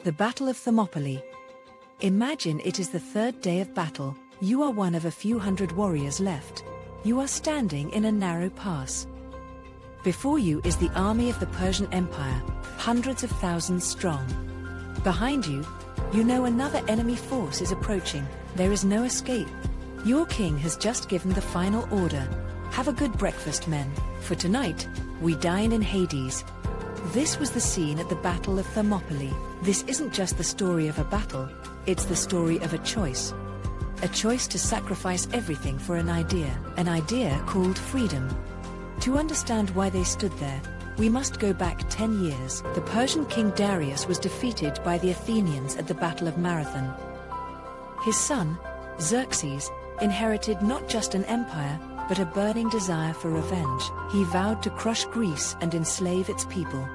The Battle of Thermopylae. Imagine it is the third day of battle. You are one of a few hundred warriors left. You are standing in a narrow pass. Before you is the army of the Persian Empire, hundreds of thousands strong. Behind you, you know another enemy force is approaching. There is no escape. Your king has just given the final order. Have a good breakfast, men, for tonight, we dine in Hades. This was the scene at the Battle of Thermopylae. This isn't just the story of a battle, it's the story of a choice. A choice to sacrifice everything for an idea called freedom. To understand why they stood there, we must go back 10 years. The Persian king Darius was defeated by the Athenians at the Battle of Marathon. His son, Xerxes, inherited not just an empire, but a burning desire for revenge. He vowed to crush Greece and enslave its people.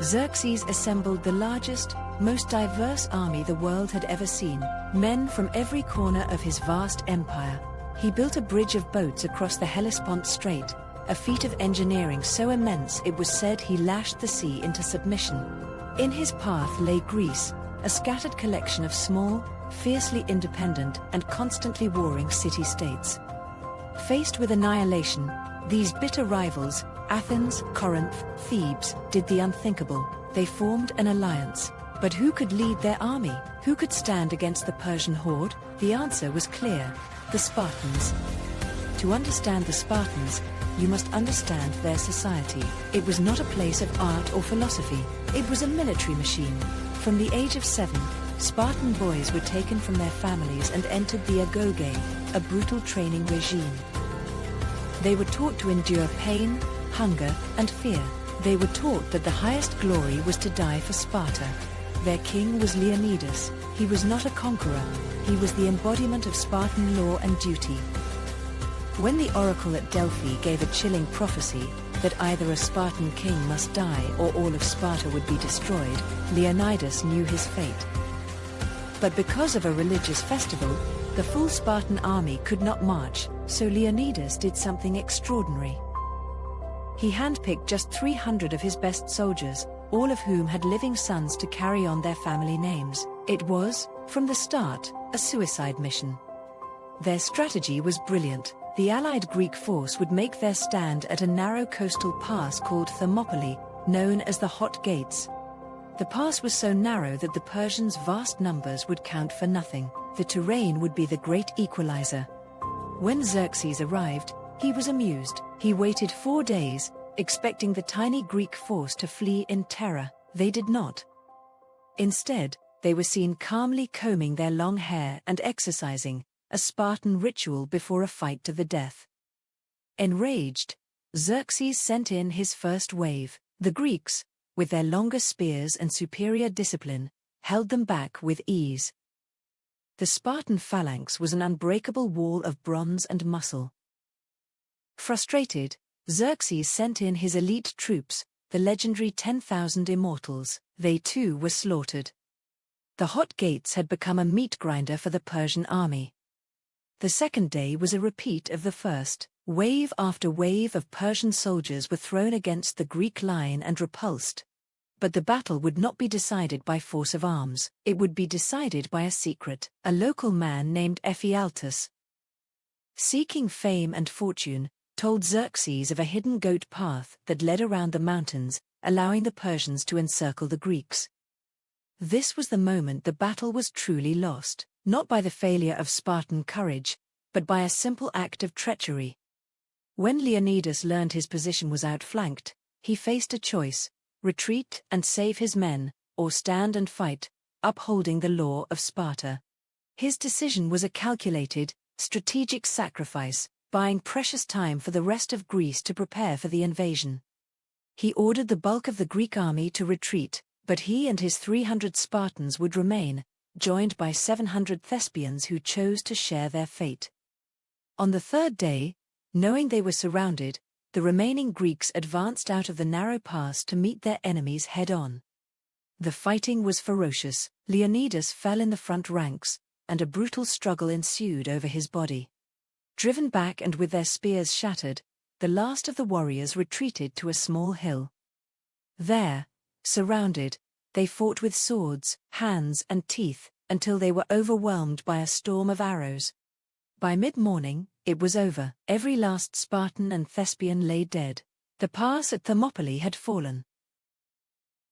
Xerxes assembled the largest, most diverse army the world had ever seen, men from every corner of his vast empire. He built a bridge of boats across the Hellespont Strait, a feat of engineering so immense it was said he lashed the sea into submission. In his path lay Greece, a scattered collection of small, fiercely independent and constantly warring city-states. Faced with annihilation, these bitter rivals, Athens, Corinth, Thebes, did the unthinkable. They formed an alliance. But who could lead their army? Who could stand against the Persian horde? The answer was clear: the Spartans. To understand the Spartans, you must understand their society. It was not a place of art or philosophy. It was a military machine. From the age of 7, Spartan boys were taken from their families and entered the agoge, a brutal training regime. They were taught to endure pain, hunger, and fear. They were taught that the highest glory was to die for Sparta. Their king was Leonidas. He was not a conqueror, he was the embodiment of Spartan law and duty. When the oracle at Delphi gave a chilling prophecy that either a Spartan king must die or all of Sparta would be destroyed, Leonidas knew his fate. But because of a religious festival, the full Spartan army could not march, so Leonidas did something extraordinary. He handpicked just 300 of his best soldiers, all of whom had living sons to carry on their family names. It was, from the start, a suicide mission. Their strategy was brilliant. The allied Greek force would make their stand at a narrow coastal pass called Thermopylae, known as the Hot Gates. The pass was so narrow that the Persians' vast numbers would count for nothing. The terrain would be the great equalizer. When Xerxes arrived, he was amused. He waited 4 days, expecting the tiny Greek force to flee in terror. They did not. Instead, they were seen calmly combing their long hair and exercising, a Spartan ritual before a fight to the death. Enraged, Xerxes sent in his first wave. The Greeks, with their longer spears and superior discipline, held them back with ease. The Spartan phalanx was an unbreakable wall of bronze and muscle. Frustrated, Xerxes sent in his elite troops, the legendary 10,000 immortals. They too were slaughtered. The Hot Gates had become a meat grinder for the Persian army. The second day was a repeat of the first. Wave after wave of Persian soldiers were thrown against the Greek line and repulsed. But the battle would not be decided by force of arms. It would be decided by a secret. A local man named Ephialtes, seeking fame and fortune, told Xerxes of a hidden goat path that led around the mountains, allowing the Persians to encircle the Greeks. This was the moment the battle was truly lost, not by the failure of Spartan courage, but by a simple act of treachery. When Leonidas learned his position was outflanked, he faced a choice: retreat and save his men, or stand and fight, upholding the law of Sparta. His decision was a calculated, strategic sacrifice, buying precious time for the rest of Greece to prepare for the invasion. He ordered the bulk of the Greek army to retreat, but he and his 300 Spartans would remain, joined by 700 Thespians who chose to share their fate. On the third day, knowing they were surrounded, the remaining Greeks advanced out of the narrow pass to meet their enemies head-on. The fighting was ferocious. Leonidas fell in the front ranks, and a brutal struggle ensued over his body. Driven back and with their spears shattered, the last of the warriors retreated to a small hill. There, surrounded, They fought with swords, hands and teeth, until they were overwhelmed by a storm of arrows. By mid-morning, it was over. Every last Spartan and Thespian lay dead. The pass at Thermopylae had fallen.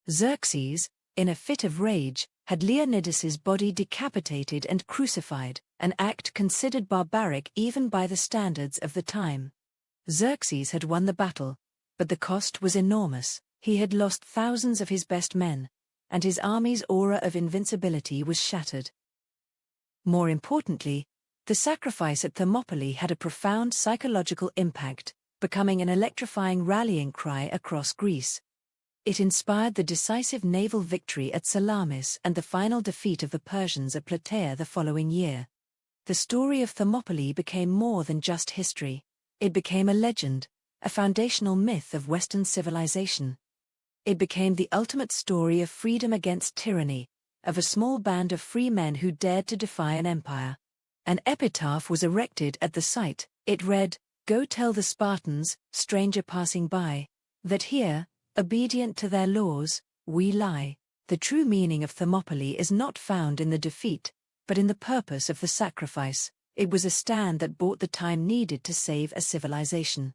Xerxes, in a fit of rage, had Leonidas's body decapitated and crucified, an act considered barbaric even by the standards of the time. Xerxes had won the battle, but the cost was enormous. He had lost thousands of his best men, and his army's aura of invincibility was shattered. More importantly, the sacrifice at Thermopylae had a profound psychological impact, becoming an electrifying rallying cry across Greece. It inspired the decisive naval victory at Salamis and the final defeat of the Persians at Plataea the following year. The story of Thermopylae became more than just history. It became a legend, a foundational myth of Western civilization. It became the ultimate story of freedom against tyranny, of a small band of free men who dared to defy an empire. An epitaph was erected at the site. It read, "Go tell the Spartans, stranger passing by, that here, obedient to their laws, we lie." The true meaning of Thermopylae is not found in the defeat, but in the purpose of the sacrifice. It was a stand that bought the time needed to save a civilization.